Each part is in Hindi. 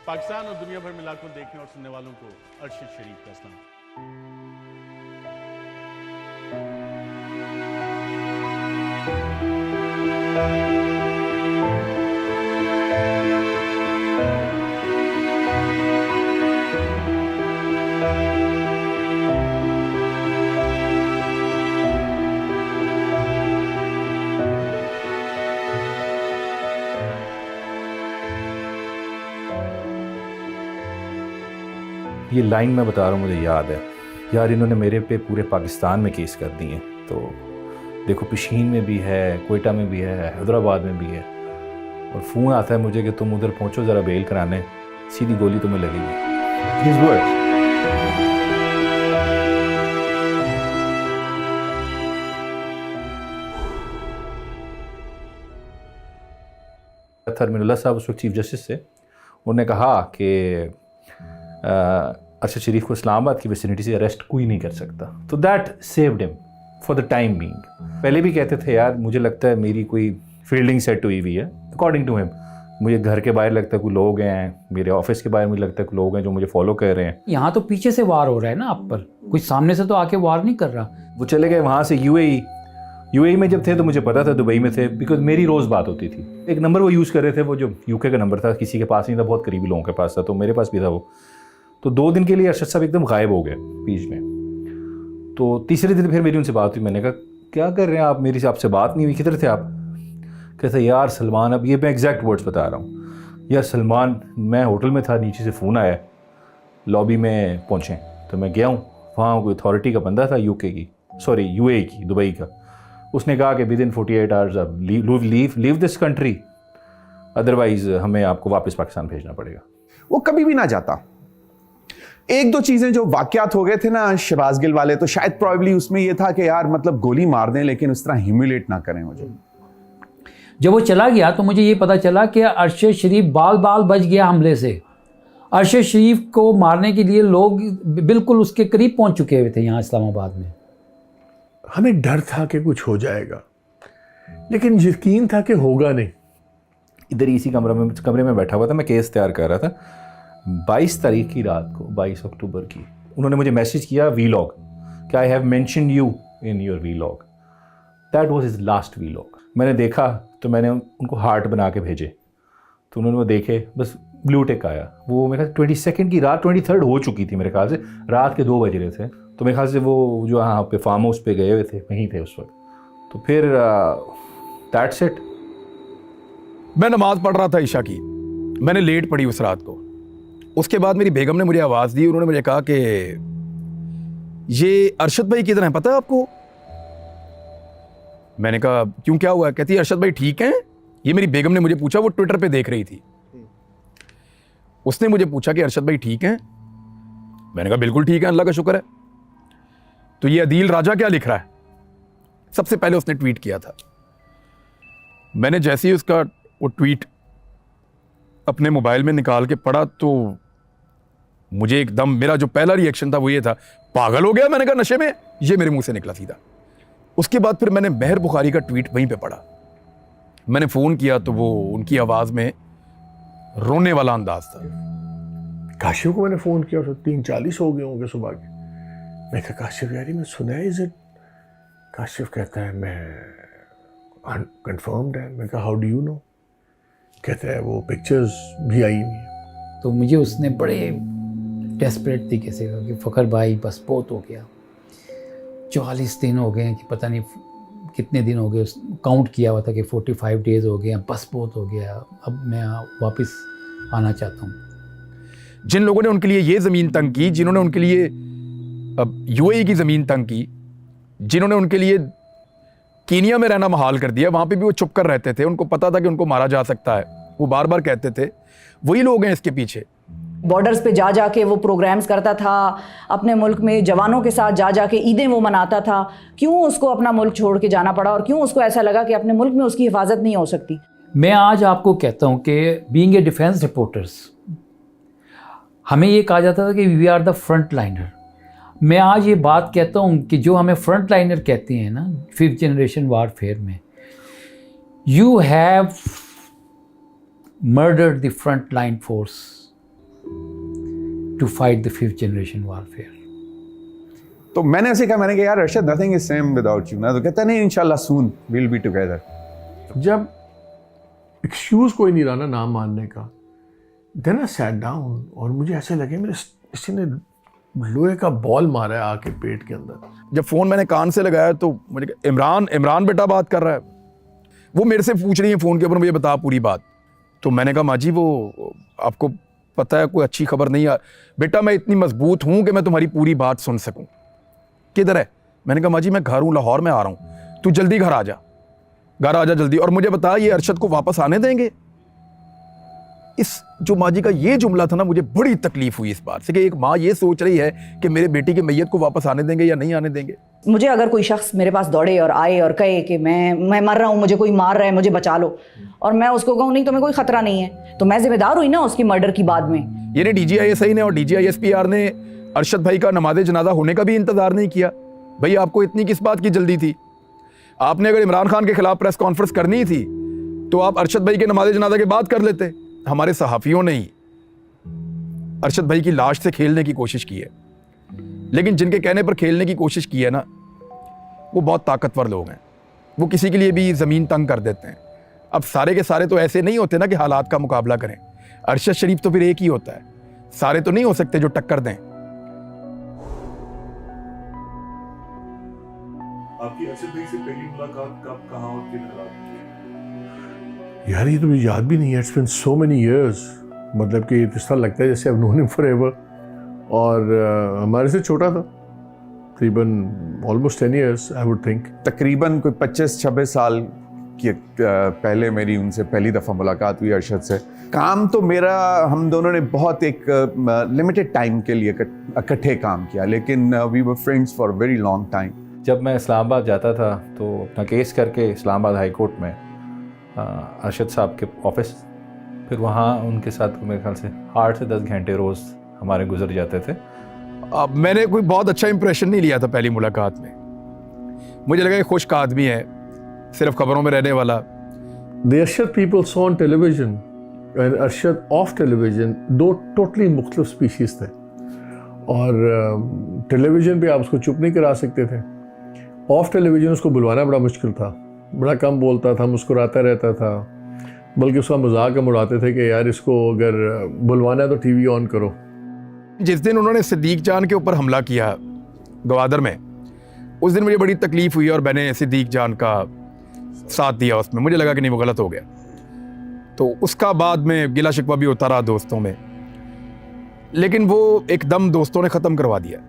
पाकिस्तान और दुनिया भर में लाखों देखने और सुनने वालों को अरशद शरीफ का सलाम। ये लाइन मैं बता रहा हूँ, मुझे याद है यार, इन्होंने मेरे पे पूरे पाकिस्तान में केस कर दिए। तो देखो, पिशीन में भी है, कोयटा में भी है, हैदराबाद में भी है, और फ़ोन आता है मुझे कि तुम उधर पहुँचो ज़रा बेल कराने, सीधी गोली तुम्हें लगेगी। His words। थरमिनुल्लाह साहब उस वक्त चीफ जस्टिस से, उन्होंने कहा कि अरशद शरीफ को इस्लामाबाद की विसिनिटी से अरेस्ट कोई नहीं कर सकता। तो that saved him for the time being. पहले भी कहते थे यार मुझे लगता है मेरी कोई फील्डिंग सेट हुई हुई है, अकॉर्डिंग टू हिम। मुझे घर के बाहर लगता है कोई लोग हैं, मेरे ऑफिस के बाहर मुझे लगता है कोई लोग हैं जो मुझे फॉलो कर रहे हैं। यहाँ तो पीछे से वार हो रहा है ना आप पर, कोई सामने से तो आके वार नहीं कर रहा। वो चले गए वहाँ से यूएई में जब थे तो मुझे पता था दुबई में थे, बिकॉज मेरी रोज़ बात होती थी। एक नंबर वो यूज़ कर रहे थे, वो जो यूके का नंबर था, किसी के पास नहीं था, बहुत करीबी लोगों के पास था, तो मेरे पास भी था वो। तो 2 दिन के लिए अरशद साहब एकदम गायब हो गए बीच में। तो तीसरे दिन फिर मेरी उनसे बात हुई, मैंने कहा क्या कर रहे हैं आप, मेरी से आपसे बात नहीं हुई, किधर थे आप? कहते यार सलमान, अब ये मैं एग्जैक्ट वर्ड्स बता रहा हूँ, यार सलमान मैं होटल में था, नीचे से फ़ोन आया, लॉबी में पहुँचे, तो मैं गया हूँ, वहाँ कोई अथॉरिटी का बंदा था यूएई की, दुबई का। उसने कहा कि विदिन 48 आवर्स अब लीव दिस कंट्री, अदरवाइज हमें आपको वापस पाकिस्तान भेजना पड़ेगा। वो कभी भी ना जाता। 1-2 चीजें जो वाकयात हो गए थे ना शहबाज गिल वाले, तो शायद प्रॉब्ली उसमें ये था कि यार मतलब गोली मार दें लेकिन उस तरह ह्यूमिलेट ना करें मुझे। जब वो चला गया तो मुझे ये पता चला कि अरशद शरीफ बाल बाल बच गया हमले से। अरशद शरीफ को मारने के लिए लोग बिल्कुल उसके करीब पहुंच चुके हुए थे यहाँ इस्लामाबाद में। हमें डर था कि कुछ हो जाएगा, लेकिन यकीन था कि होगा नहीं। इधर इसी कमरे में बैठा हुआ था, मैं केस तैयार कर रहा था। 22 तारीख की रात को, 22 अक्टूबर की, उन्होंने मुझे मैसेज किया वीलॉग कि I have mentioned you in your vlog. That was his last vlog. मैंने देखा तो मैंने उनको हार्ट बना के भेजे, तो उन्होंने वो देखे, बस ब्लू टिक आया। वो मेरे ख्याल 22 की रात 23 हो चुकी थी मेरे ख्याल से, रात के 2 बज रहे थे। तो मेरे ख्याल से वो जो यहाँ पे फार्म हाउस पे गए हुए थे वहीं थे उस वक्त। तो फिर दैट्स इट। मैं नमाज पढ़ रहा था ईशा की, मैंने लेट पढ़ी उस रात को। उसके बाद मेरी बेगम ने मुझे आवाज़ दी, उन्होंने मुझे कहा कि ये अरशद भाई किधर हैं, पता है आपको? मैंने कहा क्यों, क्या हुआ? कहती है अरशद भाई ठीक हैं। ये मेरी बेगम ने मुझे पूछा, वो ट्विटर पे देख रही थी। उसने मुझे पूछा कि अरशद भाई ठीक हैं? मैंने कहा बिल्कुल ठीक है, अल्लाह का शुक्र है। तो ये अदील राजा क्या लिख रहा है? सबसे पहले उसने ट्वीट किया था। मैंने जैसे ही उसका वो ट्वीट अपने मोबाइल में निकाल के पढ़ा तो मुझे एकदम, मेरा जो पहला रिएक्शन था वो ये था, पागल हो गया। मैंने कहा नशे में, ये मेरे मुंह से निकला सीधा। उसके बाद फिर मैंने महर बुखारी का ट्वीट वहीं पे पढ़ा। मैंने फ़ोन किया तो वो उनकी आवाज़ में रोने वाला अंदाज था। काशिफ को मैंने फ़ोन किया तो 3:40 हो गए होंगे सुबह के। मैं कहा काशिफ यार मैं सुना है इज़ इट? काशिफ कहता है मैं अनकन्फर्म्ड है। मैं कहा हाउ डू यू नो? कहता है वो पिक्चर्स भी आई हुई हैं। तो मुझे उसने बड़े डेस्परेट तरीके से कहा कि फ़खर भाई बस बहुत हो गया, 44 दिन हो गए हैं कि पता नहीं कितने दिन हो गए, काउंट किया हुआ था कि 45 डेज़ हो गए हैं, बस बहुत हो गया, अब मैं वापस आना चाहता हूँ। जिन लोगों ने उनके लिए ये ज़मीन तंग की, जिन्होंने उनके लिए यूएई की ज़मीन तंग की, जिन्होंने उनके लिए कीनिया में रहना महाल कर दिया, वहाँ पे भी वो चुप कर रहते थे, उनको पता था कि उनको मारा जा सकता है, वो बार बार कहते थे, वही लोग हैं इसके पीछे। बॉर्डर्स पे जा जाके वो प्रोग्राम्स करता था, अपने मुल्क में जवानों के साथ जा जाके ईदें वो मनाता था। क्यों उसको अपना मुल्क छोड़ के जाना पड़ा और क्यों उसको ऐसा लगा कि अपने मुल्क में उसकी हिफाजत नहीं हो सकती? मैं आज आपको कहता हूँ कि बीइंग ए डिफेंस रिपोर्टर्स, हमें ये कहा जाता था कि we are the front liner. मैं आज ये बात कहता हूँ कि जो हमें फ्रंट लाइनर कहते हैं ना 5th जनरेशन वारफेयर में, you have murdered the front line force to fight the 5th generation warfare. तो मैंने ऐसे कहा, मैंने कहा यार Arshad nothing is same without you ना, तो कहता नहीं इंशाल्लाह सून विल बी टुगेदर। जब एक्सक्यूज कोई नहीं रहा ना नाम मानने का, देन आई सैट डाउन और मुझे ऐसे लगे मेरे किसी ने लोहे का बॉल मारा है आके पेट के अंदर। जब फ़ोन मैंने कान से लगाया तो मुझे कहा, इमरान बेटा बात कर रहा है। वो मेरे से पूछ रही है फ़ोन के ऊपर, मुझे बता पूरी बात। तो मैंने कहा माँ जी वो आपको पता है कोई अच्छी खबर नहीं आ बेटा, मैं इतनी मजबूत हूँ कि मैं तुम्हारी पूरी बात सुन सकूँ। किधर है? मैंने कहा माँ जी मैं घर हूँ, लाहौर में आ रहा हूँ, तू जल्दी घर आ जा जल्दी, और मुझे बता ये अरशद को वापस आने देंगे? इस जो माँ जी का ये जुमला था ना, मुझे बड़ी तकलीफ हुई इस बात से कि एक माँ ये सोच रही है कि मेरे बेटी की मैयत को वापस आने देंगे या नहीं आने देंगे। मुझे अगर कोई शख्स मेरे पास दौड़े और आए और कहे कि मैं मर रहा हूँ, मुझे कोई मार रहा है, मुझे बचा लो, और मैं उसको कहूँ नहीं तुम्हें कोई खतरा नहीं है, तो मैं जिम्मेदार हुई ना उसकी मर्डर की बाद में। यानी DGISI ने और DGISPR ने अरशद भाई का नमाज़े जनाजा होने का भी इंतजार नहीं किया। भाई आपको इतनी किस बात की जल्दी थी? आपने अगर इमरान खान के खिलाफ प्रेस कॉन्फ्रेंस करनी थी तो आप अरशद भाई के नमाज़े जनाजा के बाद कर लेते। हमारे सहाफ़ियों ने ही अरशद भाई की लाश से खेलने की कोशिश की है, लेकिन जिनके कहने पर खेलने की कोशिश की है ना, वो बहुत ताकतवर लोग हैं, वो किसी के लिए भी ज़मीन तंग कर देते हैं। अब सारे के सारे तो ऐसे नहीं होते ना कि हालात का मुकाबला करें। अरशद शरीफ तो फिर एक ही होता है, सारे तो नहीं हो सकते जो टक्कर दें। आपकी अरशद भाई से पहली मुलाकात कब, कहाँ और किधर आपकी? यार ये तो मुझे याद भी नहीं है, it's been so many years, मतलब कि इस तरह लगता है जैसे I've known him forever। और हमारे से छोटा था तकरीबन almost 10 years I would think. तकरीबन कोई 25-26 साल की पहले मेरी उनसे पहली दफ़ा मुलाकात हुई अरशद से। काम तो मेरा, हम दोनों ने बहुत एक लिमिटेड टाइम के लिए इकट्ठे काम किया, लेकिन we were friends for very long time. जब मैं इस्लामाबाद जाता था तो अपना केस करके इस्लामाबाद हाई कोर्ट में अरशद साहब के ऑफिस, फिर वहाँ उनके साथ मेरे ख्याल से 8 से 10 घंटे रोज़ हमारे गुजर जाते थे। अब मैंने कोई बहुत अच्छा इंप्रेशन नहीं लिया था पहली मुलाकात में। मुझे लगा कि खुश्क आदमी है, सिर्फ खबरों में रहने वाला। The Arshad people saw on television and Arshad off television दो टोटली मुख्तलिफ स्पीशीज़ थे, और टेलीविज़न पे आप उसको चुप नहीं करा सकते थे। ऑफ टेलीविज़न उसको बुलवाना बड़ा मुश्किल था, बड़ा कम बोलता था, मुस्कुराता रहता था, बल्कि उसका मजाक हम उड़ाते थे कि यार इसको अगर बुलवाना है तो टीवी ऑन करो। जिस दिन उन्होंने सिद्दीक जान के ऊपर हमला किया गवादर में, उस दिन मुझे बड़ी तकलीफ हुई और मैंने सिद्दीक जान का साथ दिया उसमें। मुझे लगा कि नहीं वो गलत हो गया, तो उसका बाद में गिला शिकवा भी होता रहा दोस्तों में, लेकिन वो एकदम दोस्तों ने ख़त्म करवा दिया।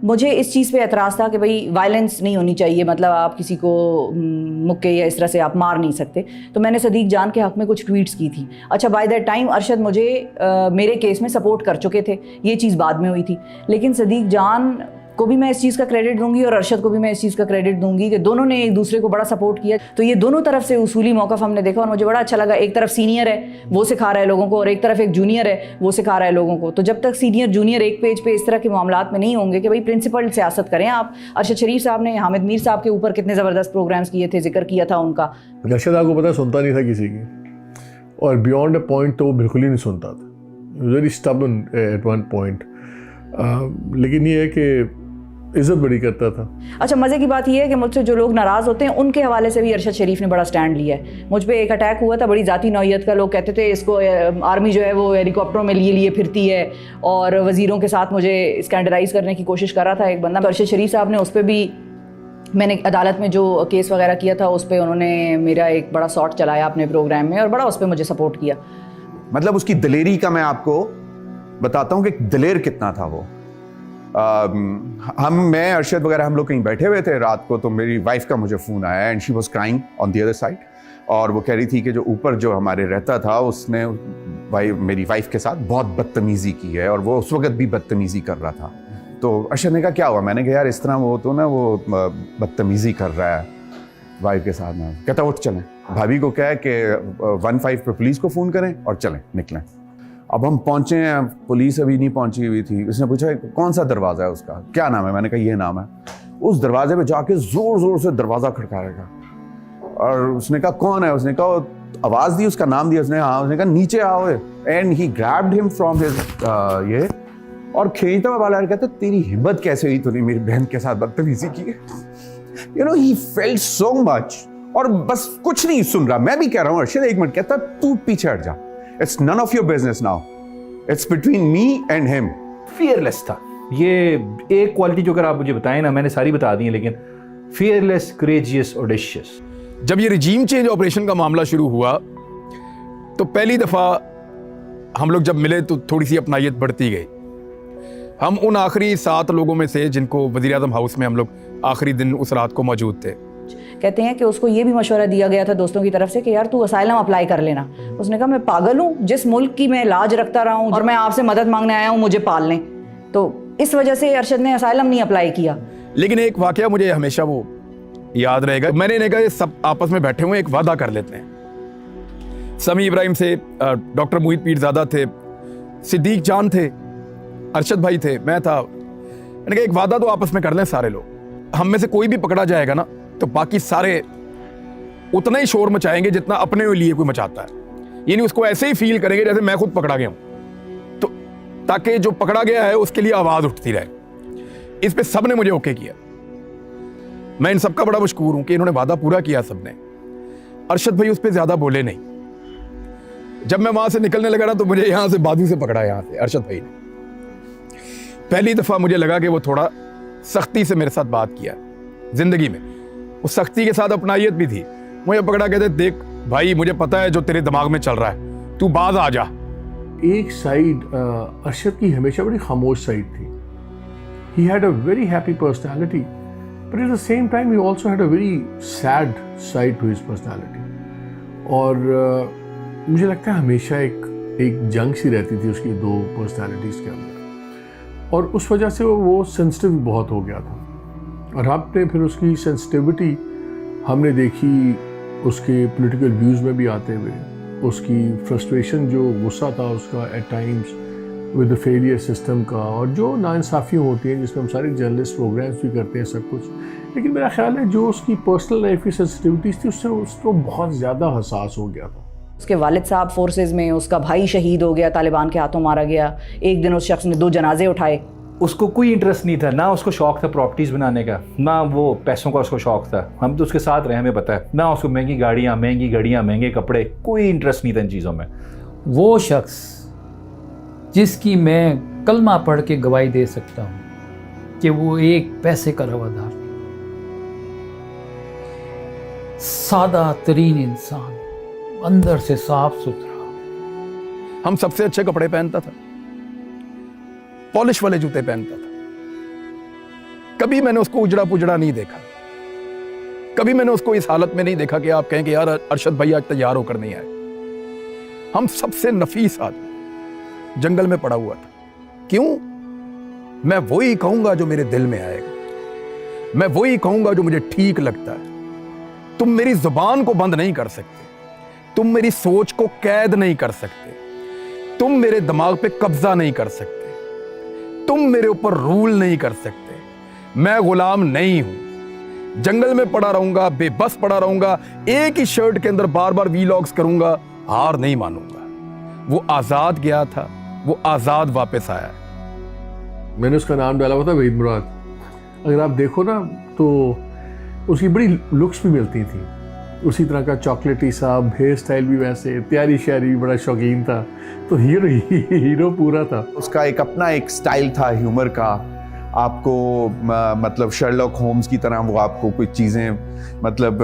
मुझे इस चीज़ पे एतराज़ था कि भाई वायलेंस नहीं होनी चाहिए, मतलब आप किसी को मुक्के या इस तरह से आप मार नहीं सकते। तो मैंने सदीक जान के हक़ में कुछ ट्वीट्स की थी। अच्छा, बाय दैट टाइम अरशद मुझे मेरे केस में सपोर्ट कर चुके थे, ये चीज़ बाद में हुई थी। लेकिन सदीक जान को भी मैं इस चीज़ का क्रेडिट दूंगी और अरशद को भी मैं इस चीज़ का क्रेडिट दूंगी कि दोनों ने एक दूसरे को बड़ा सपोर्ट किया। तो ये दोनों तरफ से उसूली मौक़िफ़ हमने देखा और मुझे बड़ा अच्छा लगा। एक तरफ सीनियर है वो सिखा रहा है लोगों को, और एक तरफ एक जूनियर है वो सिखा रहा है लोगों को। तो जब तक सीनियर जूनियर एक पेज पे इस तरह के मामलात में नहीं होंगे कि भाई प्रिंसिपल सियासत करें आप। अरशद शरीफ साहब ने हामिद मीर साहब के ऊपर कितने ज़बरदस्त प्रोग्राम्स किए थे, जिक्र किया था उनका। अरशद आपको पता है सुनता नहीं था किसी की, और बियॉन्ड अ पॉइंट तो वो बिल्कुल ही नहीं सुनता था, very stubborn at one point. लेकिन ये है कि इज्जत बड़ी करता था। अच्छा, मज़े की बात यह है कि मुझसे जो लोग नाराज़ होते हैं उनके हवाले से भी अरशद शरीफ ने बड़ा स्टैंड लिया है। मुझ पे एक अटैक हुआ था बड़ी ज़ाती नौइयत का, लोग कहते थे इसको आर्मी जो है वो हेलीकॉप्टरों में लिए फिरती है, और वज़ीरों के साथ मुझे स्कैंडलाइज करने की कोशिश कर रहा था एक बंदा। अरशद शरीफ साहब ने उस पर भी, मैंने अदालत में जो केस वगैरह किया था उस पर उन्होंने मेरा एक बड़ा शॉट चलाया अपने प्रोग्राम में और बड़ा उस पर मुझे सपोर्ट किया। मतलब उसकी दिलेरी का मैं आपको बताता हूँ कि दिलेर कितना था वो। मैं अरशद वगैरह हम लोग कहीं बैठे हुए थे रात को, तो मेरी वाइफ का मुझे फ़ोन आया and she was crying on the other side, और वो कह रही थी कि जो ऊपर जो हमारे रहता था उसने मेरी वाइफ के साथ बहुत बदतमीज़ी की है, और वो उस वक्त भी बदतमीज़ी कर रहा था। तो अरशद ने कहा क्या हुआ? मैंने कहा यार इस तरह वो तो ना वो बदतमीज़ी कर रहा है वाइफ के साथ में। कहता उठ चलें, भाभी को क्या है कि 15 पे पुलिस को फ़ोन करें और चलें निकलें। अब हम पहुँचे हैं, पुलिस अभी नहीं पहुँची हुई थी। उसने पूछा कौन सा दरवाज़ा है उसका, क्या नाम है? मैंने कहा ये नाम है। उस दरवाजे पे जाके ज़ोर ज़ोर से दरवाज़ा खड़काएगा, और उसने कहा कौन है? उसने कहा आवाज दी, उसका नाम दिया, उसने हाँ, उसने कहा नीचे आओ, and he grabbed him from his ये और खींचता हुआ बाला कहता तेरी हिम्मत कैसे हुई तूने मेरी बहन के साथ बदतमीजी की। You know he felt so much, और बस कुछ नहीं सुन रहा। मैं भी कह रहा हूँ अर्शद एक मिनट, कहता तू पीछे हट जा, it's none of your business now, it's between me and him. Fearless था। ये एक क्वालिटी जो अगर आप मुझे बताएं ना, मैंने सारी बता दी है, लेकिन फियरलेस, करेजियस, ऑडेशियस। जब ये रिजीम चेंज ऑपरेशन का मामला शुरू हुआ तो पहली दफ़ा हम लोग जब मिले तो थोड़ी सी अपनायत बढ़ती गई। हम उन आखिरी 7 लोगों में से जिनको वज़ीर-ए-आज़म हाउस में हम लोग आखिरी दिन उस रात को मौजूद थे। कहते हैं कि उसको ये भी मशवरा दिया गया था दोस्तों की तरफ से कि यार तू असाइलम अप्लाई कर लेना। उसने कहा मैं पागल हूँ, जिस मुल्क की मैं लाज रखता रहा हूँ और मैं आपसे मदद मांगने आया हूँ मुझे पाल लें। तो इस वजह से अरशद ने असाइलम नहीं अप्लाई किया। लेकिन एक वाकया मुझे हमेशा वो याद रहेगा। मैंने इन्हें कहा ये सब आपस में बैठे हुए एक वादा कर लेते हैं। समी इब्राहिम से डॉक्टर मोहित पीरज़ादा थे, सिद्दीक जान थे, अरशद भाई थे, मैं था। मैंने कहा एक वादा तो आपस में कर लें सारे लोग, हम में से कोई भी पकड़ा जाएगा ना तो बाकी सारे उतना ही शोर मचाएंगे जितना अपने लिए कोई मचाता है, यानी उसको ऐसे ही फील करेंगे जैसे मैं खुद पकड़ा गया हूं, तो ताकि जो पकड़ा गया है उसके लिए आवाज उठती रहे। इस पे सब ने मुझे ओके किया। मैं इन सबका बड़ा मशकूर हूं कि इन्होंने वादा पूरा किया सबने। अरशद भाई उस पर ज्यादा बोले नहीं। जब मैं वहां से निकलने लगा ना तो मुझे यहां से बाजू से पकड़ा, यहां से अरशद भाई ने। पहली दफा मुझे लगा कि वो थोड़ा सख्ती से मेरे साथ बात किया जिंदगी में। उस सख्ती के साथ अपनायत भी थी। मुझे पकड़ा, कहते देख भाई मुझे पता है जो तेरे दिमाग में चल रहा है, तू बाज आ जा। एक साइड अरशद की हमेशा बड़ी खामोश साइड थी। He had a very happy personality, but at the same time he also had a very sad side to his personality. और मुझे लगता है हमेशा एक जंग सी रहती थी उसकी दो पर्सनालिटीज़ के अंदर, और उस वजह से वो सेंसिटिव बहुत हो गया था। और आपने फिर उसकी सेंसिटिविटी हमने देखी उसके पॉलिटिकल व्यूज़ में भी आते हुए, उसकी फ्रस्ट्रेशन, जो गुस्सा था उसका at times with the failure system का, और जो नाइंसाफ़ियाँ होती हैं जिसमें हम सारे जर्नलिस्ट प्रोग्राम्स भी करते हैं सब कुछ। लेकिन मेरा ख्याल है जो उसकी पर्सनल लाइफ की सेंसिटिविटीज़ थी उससे उसको बहुत ज़्यादा हसास हो गया था। उसके वालिद साहब फोर्सेस में, उसका भाई शहीद हो गया, तालिबान के हाथों मारा गया। एक दिन उस शख्स ने 2 जनाजे उठाए। उसको कोई इंटरेस्ट नहीं था, ना उसको शौक था प्रॉपर्टीज़ बनाने का, ना वो पैसों का उसको शौक था। हम तो उसके साथ रहे, हमें पता है। ना उसको महंगी गाड़ियाँ, महंगे कपड़े, कोई इंटरेस्ट नहीं था इन चीज़ों में। वो शख्स जिसकी मैं कलमा पढ़ के गवाही दे सकता हूँ कि वो एक पैसे का रवादार नहीं, सादा तरीन इंसान, अंदर से साफ सुथरा। हम सबसे अच्छे कपड़े पहनता था, पॉलिश वाले जूते पहनता था। कभी मैंने उसको उजड़ा पुजड़ा नहीं देखा। कभी मैंने उसको इस हालत में नहीं देखा कि आप कहें कि यार अरशद भाई आज तैयार होकर नहीं आए। हम सबसे नफीस आदमी जंगल में पड़ा हुआ था। क्यों? मैं वही कहूंगा जो मेरे दिल में आएगा, मैं वही कहूंगा जो मुझे ठीक लगता है। तुम मेरी जुबान को बंद नहीं कर सकते, तुम मेरी सोच को कैद नहीं कर सकते, तुम मेरे दिमाग पे कब्जा नहीं कर सकते, तुम मेरे ऊपर रूल नहीं कर सकते। मैं गुलाम नहीं हूं। जंगल में पड़ा रहूंगा, बेबस पड़ा रहूंगा, एक ही शर्ट के अंदर बार बार वीलॉग्स करूंगा, हार नहीं मानूंगा। वो आजाद गया था, वो आजाद वापस आया। मैंने उसका नाम डाला हुआ था वहीद मुराद। अगर आप देखो ना तो उसकी बड़ी लुक्स भी मिलती थी, उसी तरह का चॉकलेटी सा, हेयर स्टाइल भी वैसे, तैयारी शायरी भी बड़ा शौकीन था। तो हीरो पूरा था। उसका एक अपना एक स्टाइल था ह्यूमर का। आपको मतलब शर्लॉक होम्स की तरह वो आपको कुछ चीज़ें मतलब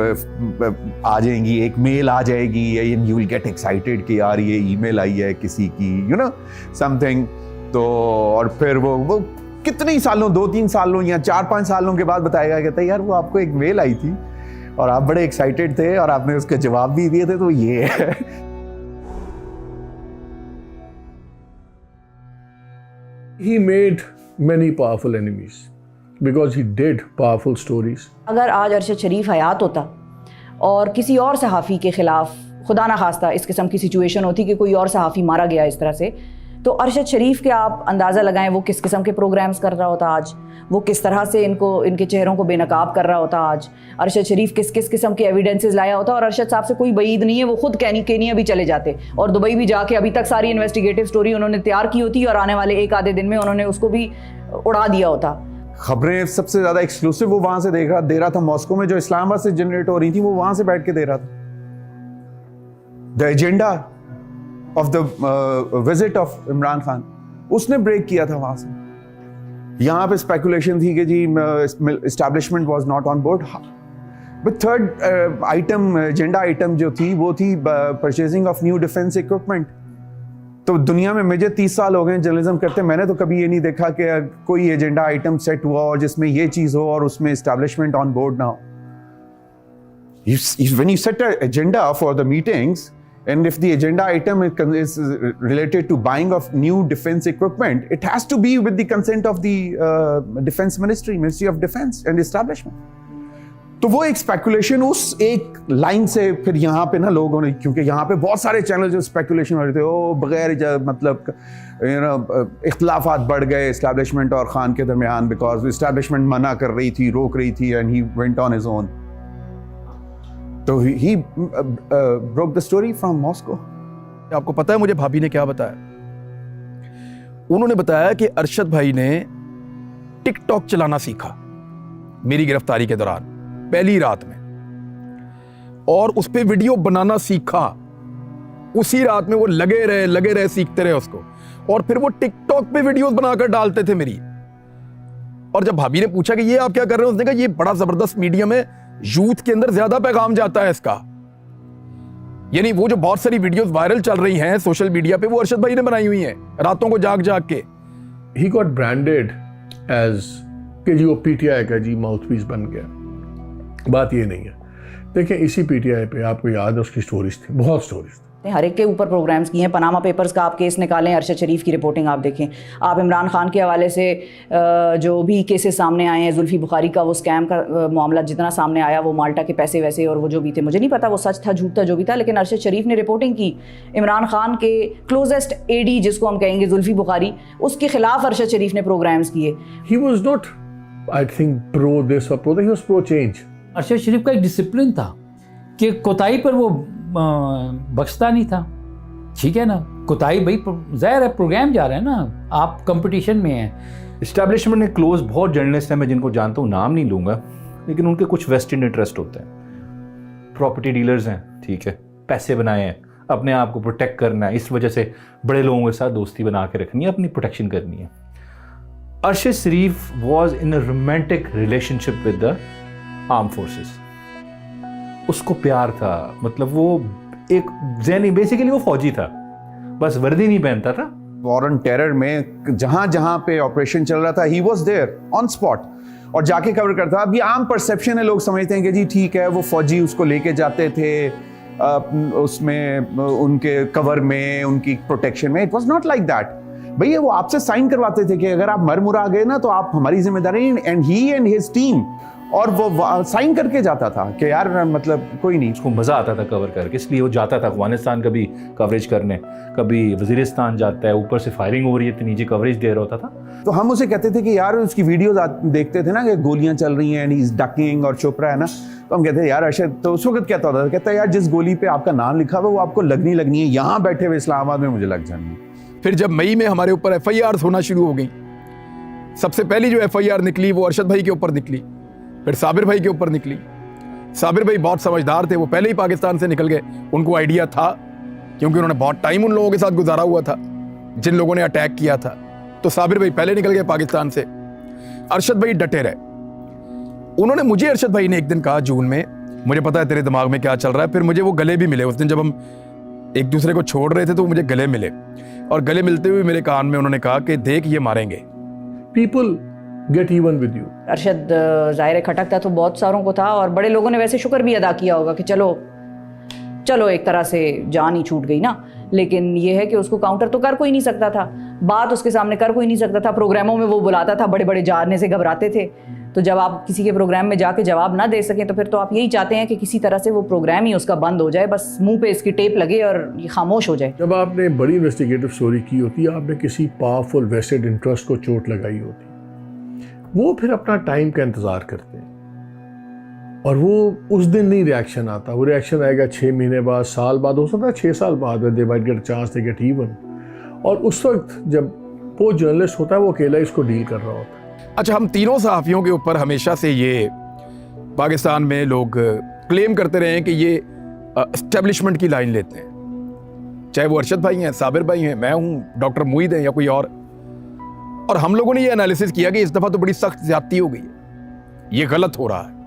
आ जाएंगी, एक मेल आ जाएगी, यू विल गेट एक्साइटेड कि यार ये ईमेल आई है किसी की, यू नो समथिंग। तो और फिर वो कितने ही सालों, 2-3 सालों या 4-5 सालों के बाद बताएगा, कहता है यार वो आपको एक मेल आई थी और आप बड़े एक्साइटेड थे और आपने उसके जवाब भी दिए थे, तो ये है। He made many powerful enemies because he did powerful stories. अगर आज अरशद शरीफ हयात होता और किसी और सहाफ़ी के ख़िलाफ़ खुदा ना खास्ता इस किस्म की सिचुएशन होती कि कोई और सहाफ़ी मारा गया इस तरह से, तो अरशद शरीफ के आप अंदाज़ा लगाएं वो किस किस्म के प्रोग्राम्स कर रहा होता आज, वो किस तरह से इनके चेहरों को बेनकाब कर रहा होता आज, अरशद शरीफ किस किस किस्म के एविडेंसेस लाया होता। और अरशद साहब से कोई बईद नहीं है, वो खुद केनिया भी चले जाते और दुबई भी जाके अभी तक सारी इन्वेस्टिगेटिव स्टोरी उन्होंने तैयार की होती और आने वाले एक आधे दिन में उन्होंने उसको भी उड़ा दिया होता। खबरें सबसे ज्यादा एक्सक्लूसिव वो वहां से दे रहा था मॉस्को में, जो इस्लामाबाद से जनरेट हो रही थी वो वहां से बैठ के दे रहा था। The agenda of the visit of Imran Khan उसने ब्रेक किया था वहां से। यहां पे स्पेकुलेशन थी कि जी establishment was not on board, but third item, agenda item जो थी वो थी purchasing of new defence equipment. तो दुनिया में मुझे 30 साल हो गए जर्नलिज्म करते, मैंने तो कभी ये नहीं देखा कि कोई एजेंडा आइटम सेट हुआ और जिसमें ये चीज हो और उसमें एस्टैब्लिशमेंट ऑन बोर्ड ना हो। When you set an agenda for the meetings, and if the agenda item is related to buying of new defense equipment, it has to be with the consent of the defense Ministry of Defense and establishment. तो वो एक स्पेकुलेशन उस एक लाइन से फिर यहाँ पे ना लोगों ने, क्योंकि यहाँ पे बहुत सारे चैनल जो स्पेकुलेशन हो रहे थे, वो बगैर मतलब इख्तलाफात बढ़ गए एस्टैब्लिशमेंट और खान के दरमियान, बिकॉज एस्टैब्लिशमेंट मना कर रही थी, रोक रही थी, and he went on his own. तो he broke the story from Moscow. आपको पता है मुझे भाभी ने क्या बताया? उन्होंने बताया कि अरशद भाई ने टिकटॉक चलाना सीखा मेरी गिरफ्तारी के दौरान, पहली रात में, और उस पे वीडियो बनाना सीखा। उसी रात में वो लगे रहे सीखते रहे उसको, और फिर वो टिकटॉक पे वीडियोस बनाकर डालते थे मेरी। और जब भाभी ने पूछा कि ये आप क्या कर रहे हो, उसने कहा ये बड़ा जबरदस्त मीडियम है, यूथ के अंदर ज्यादा पैगाम जाता है इसका। यानी वो जो बहुत सारी वीडियोस वायरल चल रही हैं सोशल मीडिया पे, वो अरशद भाई ने बनाई हुई हैं रातों को जाग के। ही गॉट ब्रांडेड एज कि जी वो पीटीआई का जी माउथपीस बन गया। बात ये नहीं है। देखिए इसी पीटीआई पे आपको याद है उसकी स्टोरीज थी, बहुत स्टोरीज थी। हर एक के ऊपर प्रोग्राम्स किए हैं। पनामा पेपर्स का आप केस निकालें, अरशद शरीफ की रिपोर्टिंग आप देखें, आप इमरान खान के हवाले से जो भी केसेस सामने आए हैं, जुल्फी बुखारी का वो स्कैम का मामला जितना सामने आया, वो माल्टा के पैसे वैसे और वो जो भी थे, मुझे नहीं पता वो सच था झूठ था जो भी था, लेकिन अरशद शरीफ ने रिपोर्टिंग की। इमरान खान के क्लोजेस्ट एडी जिसको हम कहेंगे जुल्फी बुखारी, उसके खिलाफ अरशद शरीफ ने प्रोग्राम्स किए। He was not I think pro this और pro that, he was pro change. Arshad Sharif का एक डिसिप्लिन था कि कोताही पर वो बख्शता नहीं था। ठीक है ना, कोताही भाई ज़ाहिर है प्रोग्राम जा रहे हैं ना, आप कंपटीशन में हैं। इस्टेब्लिशमेंट ने क्लोज बहुत जर्नलिस्ट हैं, मैं जिनको जानता हूँ, नाम नहीं लूँगा, लेकिन उनके कुछ वेस्टेड इंटरेस्ट होते हैं। प्रॉपर्टी डीलर्स हैं, ठीक है, पैसे बनाए हैं, अपने आप को प्रोटेक्ट करना है, इस वजह से बड़े लोगों के साथ दोस्ती बना के रखनी है, अपनी प्रोटेक्शन करनी है। Arshad Sharif was in a romantic relationship with the arm forces. उसको प्यार था, मतलब वो एक ज़हनी, बेसिकली वो फौजी था, बस वर्दी नहीं पहनता था। वॉर ऑन टेरर में जहां जहां पे ऑपरेशन चल रहा था, he was there on spot और जाके कवर करता। अब ये आम परसेप्शन है, लोग समझते हैं कि जी ठीक है वो फौजी उसको लेके जाते थे उसमें उनके कवर में, उनकी प्रोटेक्शन में। It was not like that. भैया वो आपसे साइन करवाते थे कि अगर आप मर मुरा गए ना तो आप हमारी जिम्मेदारी, and he and his team, और वो साइन करके जाता था कि यार मतलब कोई नहीं। उसको मज़ा आता था कवर करके, इसलिए वो जाता था अफगानिस्तान कभी कवरेज करने, कभी वजीरिस्तान जाता है, ऊपर से फायरिंग हो रही है तो नीचे कवरेज दे रहा होता था। तो हम उसे कहते थे कि यार उसकी वीडियोस देखते थे ना कि गोलियां चल रही हैं एंड ही इज डकिंग और छुप रहा है ना, तो हम कहते हैं यार अरशद, तो उस वक्त कहता होता था, कहता है यार जिस गोली पे आपका नाम लिखा हुआ वो आपको लगनी है, यहाँ बैठे हुए इस्लामाबाद में मुझे लग जानी है। फिर जब मई में हमारे ऊपर FIR होना शुरू हो गई, सबसे पहली जो FIR निकली वो अरशद भाई के ऊपर निकली, फिर साबिर भाई के ऊपर निकली। साबिर भाई बहुत समझदार थे, वो पहले ही पाकिस्तान से निकल गए, उनको आइडिया था क्योंकि उन्होंने बहुत टाइम उन लोगों के साथ गुजारा हुआ था जिन लोगों ने अटैक किया था। तो साबिर भाई पहले निकल गए पाकिस्तान से। अरशद भाई डटे रहे। उन्होंने मुझे, अरशद भाई ने एक दिन कहा जून में, मुझे पता है तेरे दिमाग में क्या चल रहा है। फिर मुझे वो गले भी मिले उस दिन, जब हम एक दूसरे को छोड़ रहे थे तो मुझे गले मिले, और गले मिलते हुए मेरे कान में उन्होंने कहा कि देख ये मारेंगे, people get even with you. Arshad ज़ाहिर खटकता तो बहुत सारों को था, और बड़े लोगों ने वैसे शुक्र भी अदा किया होगा कि चलो एक तरह से जान ही छूट गई ना। लेकिन ये है कि उसको काउंटर तो कर कोई नहीं सकता था, बात उसके सामने कर कोई नहीं सकता था। प्रोग्रामों में वो बुलाता था, बड़े बड़े जाने से घबराते थे। तो जब आप किसी के प्रोग्राम में जाके जवाब ना दे सकें तो फिर तो आप यही चाहते हैं कि किसी तरह से वो प्रोग्राम ही उसका बंद हो जाए, बस मुंह पे इसकी टेप लगे और ये खामोश हो जाए। जब आपने बड़ी इन्वेस्टिगेटिव स्टोरी की होती है, आपने किसी पावरफुल वेस्टेड इंटरेस्ट को चोट लगाई होती है, वो फिर अपना टाइम का इंतज़ार करते हैं और वो उस दिन नहीं रिएक्शन आता, वो रिएक्शन आएगा 6 महीने बाद, साल बाद, हो सकता है 6 साल बाद, they might get chance to get even. और उस वक्त जब वो जर्नलिस्ट होता है वो अकेला इसको डील कर रहा होता है। अच्छा, हम तीनों सहाफ़ियों के ऊपर हमेशा से ये पाकिस्तान में लोग क्लेम करते रहे हैं कि ये एस्टेब्लिशमेंट की लाइन लेते हैं, चाहे वो अरशद भाई हैं, साबिर भाई हैं, मैं हूँ, डॉक्टर मुईद हैं या कोई और हम लोगों ने ये एनालिसिस किया कि इस दफ़ा तो बड़ी सख्त ज़्यादती हो गई है, ये गलत हो रहा है।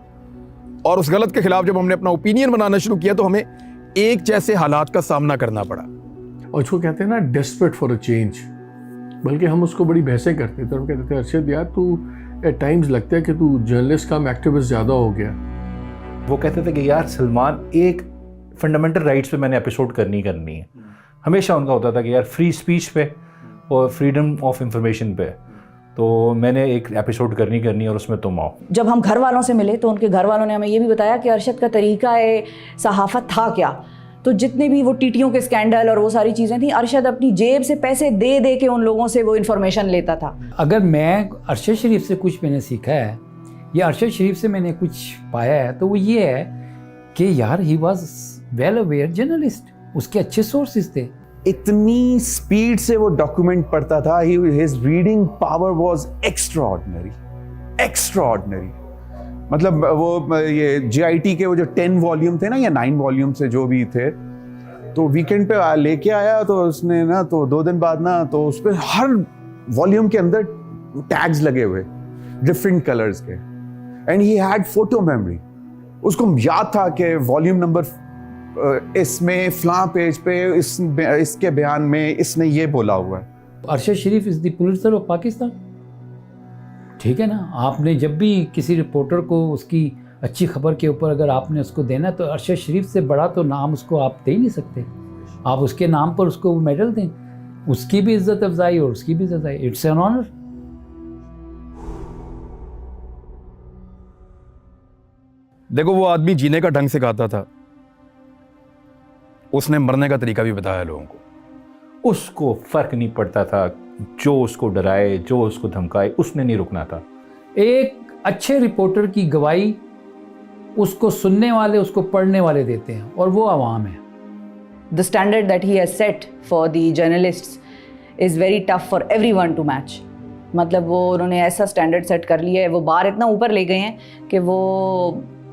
और उस गलत के खिलाफ जब हमने अपना ओपिनियन बनाना शुरू किया तो हमें एक जैसे हालात का सामना करना पड़ा। और इसको कहते हैं ना डेस्परेट फॉर अ चेंज, बल्कि हम उसको बड़ी बहसें करते थे। हम कहते थे अरशद यार तू एट टाइम्स लगता है कि तू जर्नलिस्ट का एक्टिविस्ट ज़्यादा हो गया। वो कहते थे कि यार सलमान, एक फंडामेंटल राइट्स पे मैंने एपिसोड करनी है। हमेशा उनका होता था कि यार फ्री स्पीच पे और फ्रीडम ऑफ इंफॉर्मेशन पे तो मैंने एक एपिसोड करनी है और उसमें तुम आओ। जब हम घर वालों से मिले तो उनके घर वालों ने हमें ये भी बताया कि अरशद का तरीका सहाफ़त था क्या। तो जितने भी वो टीटियों के स्कैंडल और वो सारी चीज़ें थी, अरशद अपनी जेब से पैसे दे दे के उन लोगों से वो इन्फॉर्मेशन लेता था। अगर मैं अरशद शरीफ से कुछ मैंने सीखा है या अरशद शरीफ से मैंने कुछ पाया है तो वो ये है कि यार he was well aware journalist, उसके अच्छे सोर्सेज थे। इतनी स्पीड से वो डॉक्यूमेंट पढ़ता था, his reading power was extraordinary. मतलब वो ये JIT के वो जो 10 वॉल्यूम थे ना या 9 वॉल्यूम से जो भी थे, तो वीकेंड पे लेके आया तो उसने ना, तो 2 दिन बाद ना, तो उस पर हर वॉल्यूम के अंदर टैग्स लगे हुए डिफरेंट कलर्स के, and he had photo memory. उसको याद था कि वॉल्यूम नंबर इसमें फलां पेज पे इसके बयान में इसने ये बोला हुआ है। अरशद शरीफ is the Pulitzer of Pakistan, ठीक है ना। आपने जब भी किसी रिपोर्टर को उसकी अच्छी खबर के ऊपर अगर आपने उसको देना तो अरशद शरीफ से बड़ा तो नाम उसको आप दे ही नहीं सकते। आप उसके नाम पर उसको मेडल दें, उसकी भी इज्जत अफजाई और उसकी भी इज्जत अफजाई, इट्स एन ऑनर। देखो, वो आदमी जीने का ढंग सिखाता था, उसने मरने का तरीका भी बताया लोगों को। उसको फर्क नहीं पड़ता था, जो उसको डराए, जो उसको धमकाए, उसने नहीं रुकना था। एक अच्छे रिपोर्टर की गवाही उसको सुनने वाले, उसको पढ़ने वाले देते हैं और वो आवाम है। The standard that he has set for the journalists is very tough for everyone to match. मतलब वो उन्होंने ऐसा स्टैंडर्ड सेट कर लिया है, वो बार इतना ऊपर ले गए हैं कि वो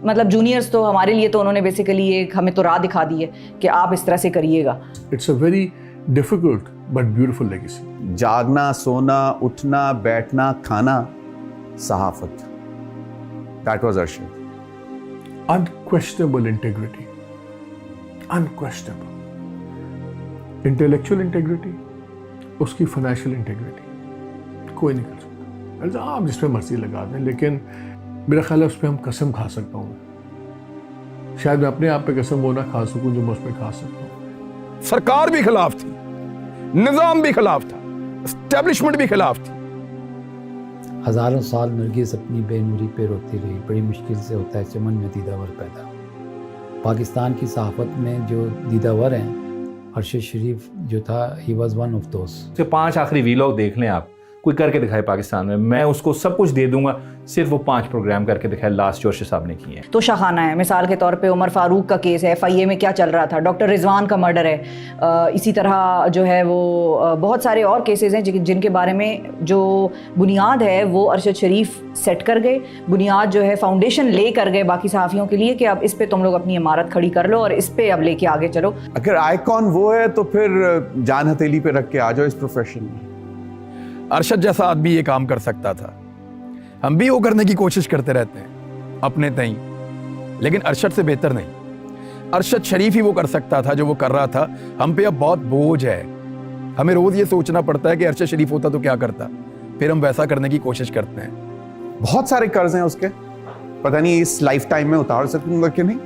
मतलब जूनियर्स तो हमारे लिए तो उन्होंने बेसिकली एक हमें तो राह दिखा दी है कि आप इस तरह से करिएगा। It's a very difficult but beautiful legacy. जागना, सोना, उठना, बैठना, खाना, सहाफत, that was Arshad. Unquestionable integrity, unquestionable intellectual integrity, उसकी फाइनेंशियल इंटेग्रिटी कोई नहीं कर सकता। आप जिस पे मर्जी लगा दें, लेकिन मेरा ख्याल है उस पर हम कसम खा सकता हूँ। शायद मैं अपने आप पे कसम वो ना खा सकूँ जो मैं उस पर खा सकता हूँ। सरकार भी खिलाफ थी, निजाम भी खिलाफ था, एस्टेब्लिशमेंट भी खिलाफ थी। हज़ारों साल नरगिस अपनी बेनूरी पे रोती रही, बड़ी मुश्किल से होता है चमन में दीदावर पैदा। पाकिस्तान की सहाफ़त में जो दीदावर हैं, अरशद शरीफ जो था, ही वॉज वन ऑफ दोस्त। 5 आखिरी वीलॉग देख लें आप, कोई करके दिखाए पाकिस्तान में, मैं उसको सब कुछ दे दूंगा, सिर्फ वो 5 प्रोग्राम करके दिखाए लास्ट जो अरशद साहब ने किए हैं। तो शाखाना है, मिसाल के तौर पे उमर फारूक का केस है, FIA में क्या चल रहा था, डॉक्टर रिजवान का मर्डर है, इसी तरह जो है वो बहुत सारे और केसेस हैं जिनके बारे में जो बुनियाद है वो अरशद शरीफ सेट कर गए, बुनियाद जो है फाउंडेशन ले कर गए बाकी सहाफ़ियों के लिए कि अब इस पे तुम लोग अपनी इमारत खड़ी कर लो और इस पे अब लेके आगे चलो। अगर आइकॉन वो है तो फिर जान हथेली पे रख के आ जाओ इस प्रोफेशन में। अरशद जैसा आदमी ये काम कर सकता था, हम भी वो करने की कोशिश करते रहते हैं अपने तई, लेकिन अरशद से बेहतर नहीं। अरशद शरीफ ही वो कर सकता था जो वो कर रहा था। हम पे अब बहुत बोझ है, हमें रोज ये सोचना पड़ता है कि अरशद शरीफ होता तो क्या करता, फिर हम वैसा करने की कोशिश करते हैं। बहुत सारे कर्ज हैं उसके, पता नहीं इस लाइफ टाइम में उतार सकूंगा कि नहीं।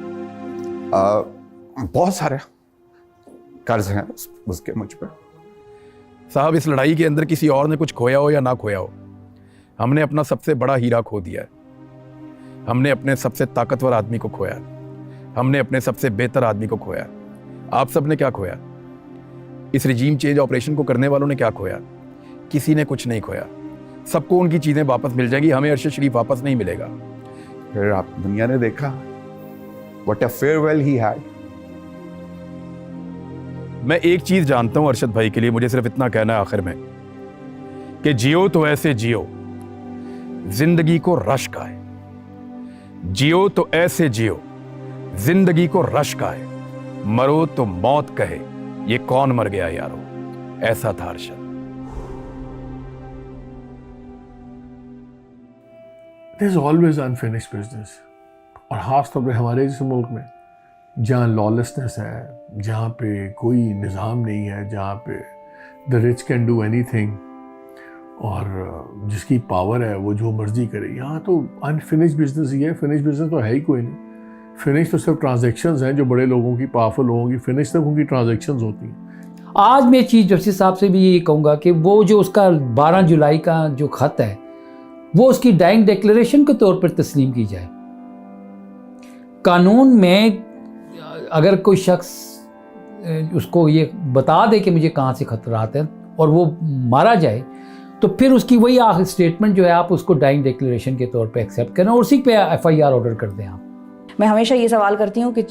बहुत सारे कर्ज हैं उसके मुझ पर। साहब, इस लड़ाई के अंदर किसी और ने कुछ खोया हो या ना खोया हो, हमने अपना सबसे बड़ा हीरा खो दिया है। हमने अपने सबसे ताकतवर आदमी को खोया, हमने अपने सबसे बेहतर आदमी को खोया। आप सब ने क्या खोया? इस रिजीम चेंज ऑपरेशन को करने वालों ने क्या खोया? किसी ने कुछ नहीं खोया। सबको उनकी चीजें वापस मिल जाएंगी, हमें अरशद शरीफ वापस नहीं मिलेगा। फिर आप दुनिया ने देखा what a farewell he had. मैं एक चीज जानता हूं अरशद भाई के लिए, मुझे सिर्फ इतना कहना है आखिर में कि जियो तो ऐसे जियो जिंदगी को रश्क आए, जियो तो ऐसे जियो जिंदगी को रश्क आए, मरो तो मौत कहे ये कौन मर गया यारो। ऐसा था Arshad. There's always unfinished business, और ख़ास तौर पे हमारे जैसे मुल्क में जहाँ लॉलेसनेस है, जहाँ पे कोई निज़ाम नहीं है, जहाँ पे the rich can do anything और जिसकी पावर है वो जो मर्जी करे। यहाँ तो अनफिनिश्ड बिजनेस ही है। फिनिश बिजनेस तो है ही कोई नहीं। फिनिश तो सिर्फ ट्रांजैक्शंस हैं जो बड़े लोगों की, पावरफुल लोगों की। फिनिश तक उनकी ट्रांजैक्शंस होती हैं। आज मैं चीफ जस्टिस साहब से भी यही कहूँगा कि वो जो उसका 12 जुलाई का जो खत है वो उसकी डाइंग डिक्लेरेशन के तौर पर तस्लीम की जाए। कानून में अगर कोई शख्स उसको ये बता दे कि मुझे कहाँ से खतरात हैं और वो मारा जाए तो फिर उसकी वही आखिरी स्टेटमेंट जो है आप उसको डाइंग डिक्लेरेशन के तौर पे एक्सेप्ट करें और उसी पे FIR ऑर्डर कर दें आप। मैं हमेशा ये सवाल करती हूँ कि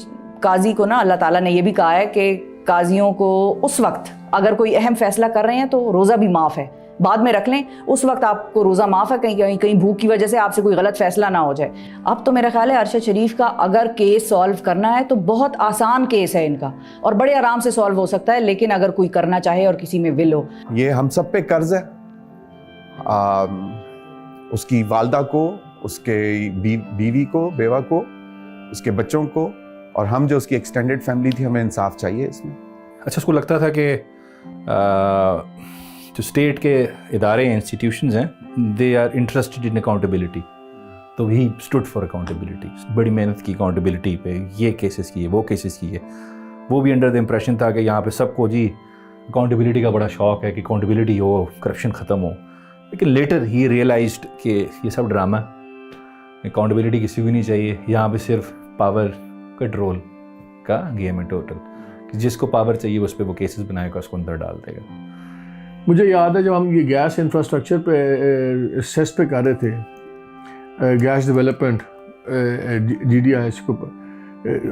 काजी को ना अल्लाह ताला ने ये भी कहा है कि काजियों को उस वक्त अगर कोई अहम फैसला कर रहे हैं तो रोज़ा भी माफ़ है, बाद में रख लें, उस वक्त आपको रोज़ा माफ़ है, कहीं भूख की वजह से आपसे कोई गलत फैसला ना हो जाए। अब तो मेरा ख्याल है अरशद शरीफ का अगर केस सॉल्व करना है तो बहुत आसान केस है इनका और बड़े आराम से सॉल्व हो सकता है, लेकिन अगर कोई करना चाहे और किसी में विल हो। ये हम सब पे कर्ज है, उसकी वालदा को, उसके बीवी को, बेवा को, उसके बच्चों को, और हम जो उसकी एक्सटेंडेड फैमिली थी, हमें इंसाफ चाहिए इसमें। अच्छा, उसको लगता था कि जो स्टेट के इदारे हैं, इंस्टीट्यूशंस हैं, they are interested in accountability, तो ही स्टूड फॉर अकाउंटेबिलिटी। बड़ी मेहनत की अकाउंटेबिलिटी पे, ये केसेस किए, वो केसेस किए। वो भी अंडर द इम्प्रेशन था कि यहाँ पे सबको जी अकाउंटेबिलिटी का बड़ा शौक है कि अकाउंटेबिलिटी हो, करप्शन ख़त्म हो। लेकिन लेटर ही रियलाइज्ड कि ये सब ड्रामा, अकाउंटेबिलिटी किसी को नहीं चाहिए। यहाँ पे सिर्फ पावर कंट्रोल का गेम है टोटल, कि जिसको पावर चाहिए उस पर वो केसेस बनाएगा, उसको अंदर डाल देगा। मुझे याद है जब हम ये गैस इंफ्रास्ट्रक्चर पे सेस पे कर रहे थे, गैस डेवलपमेंट GDIS को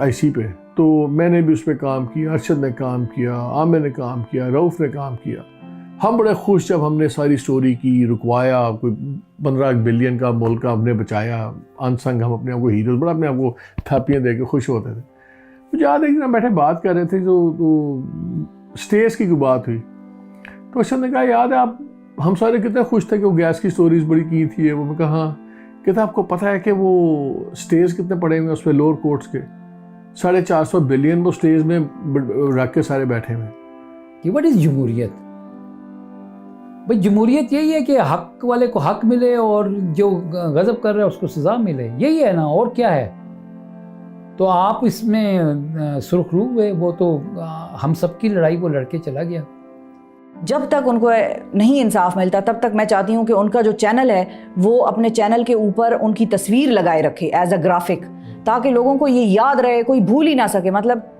IC पे, तो मैंने भी उस पर काम किया, अरशद ने काम किया, आमिर ने काम किया, रऊफ़ ने काम किया। हम बड़े खुश जब हमने सारी स्टोरी की, रुकवाया, कोई 15 बिलियन का मुल्क का हमने बचाया, अनसंग हम अपने आप को हीरोज़, बड़ा अपने आप को थापियाँ दे के खुश होते थे। मुझे याद है कि ना बैठे बात कर रहे थे तो स्टेज की कोई बात हुई, तो अरशद ने कहा याद है आप, हम सारे कितने खुश थे कि वो गैस की स्टोरीज बड़ी की थी। वो मैं कहा, कहता आपको पता है कि वो स्टेज कितने पड़े हुए हैं उस पर, लोअर कोर्ट्स के 450 बिलियन वो स्टेज में रख के सारे बैठे हुए। कि व्हाट इज़ जमहूरियत? भाई जमहूरियत यही है कि हक वाले को हक मिले और जो गज़ब कर रहा है उसको सज़ा मिले, यही है ना, और क्या है? तो आप इसमें सुरखरू हुए, वो तो हम सबकी लड़ाई वो लड़के चला गया। जब तक उनको नहीं इंसाफ मिलता तब तक मैं चाहती हूँ कि उनका जो चैनल है वो अपने चैनल के ऊपर उनकी तस्वीर लगाए रखे एज अ ग्राफिक, ताकि लोगों को ये याद रहे, कोई भूल ही ना सके। मतलब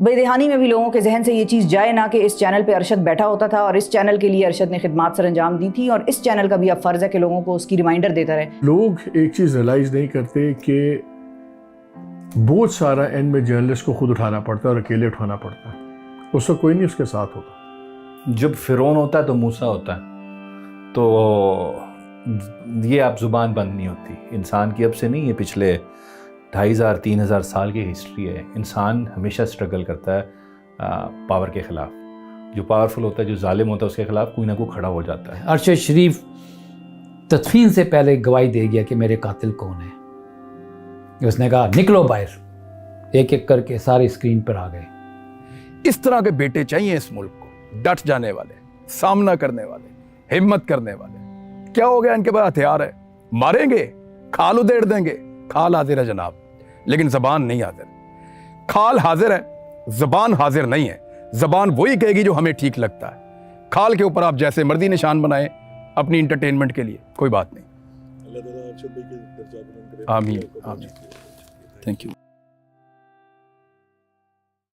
बेदहानी में भी लोगों के जहन से ये चीज़ जाए ना कि इस चैनल पे अरशद बैठा होता था और इस चैनल के लिए अरशद ने खिदमात सर अंजाम दी थी, और इस चैनल का भी अब फ़र्ज़ है कि लोगों को उसकी रिमाइंडर देता रहे। लोग एक चीज़ रियलाइज़ नहीं करते कि बहुत सारा एंड में जर्नलिस्ट को खुद उठाना पड़ता है और अकेले उठाना पड़ता है, उससे कोई नहीं उसके साथ होता। जब फ़िरौन होता है तो मूसा होता है, तो ये आप ज़ुबान बंद नहीं होती। इंसान की अब से नहीं, ये पिछले 2500-3000 साल की हिस्ट्री है। इंसान हमेशा स्ट्रगल करता है पावर के ख़िलाफ़। जो पावरफुल होता है, जो जालिम होता है, उसके ख़िलाफ़ कोई ना कोई खड़ा हो जाता है। अरशद शरीफ तदफीन से पहले गवाही दे गया कि मेरे कातिल कौन है। उसने कहा निकलो बाहर, एक एक करके सारे स्क्रीन पर आ गए। इस तरह के बेटे चाहिए इस मुल्क को, डट जाने वाले, सामना करने वाले, हिम्मत करने वाले। क्या हो गया, इनके पास हथियार है, मारेंगे, खाल उधेड़ देंगे। खाल हाजिर है जनाब, लेकिन जबान नहीं हाजिर। खाल हाजिर है, जबान हाजिर नहीं है। जबान वही कहेगी जो हमें ठीक लगता है। खाल के ऊपर आप जैसे मर्जी निशान बनाएं अपनी इंटरटेनमेंट के लिए, कोई बात नहीं। अल्लाह ताला अरशद भाई के दर्जा बुलंद करे। आमीन, आपको आमीन। बहुत शुक्रिया। Thank you.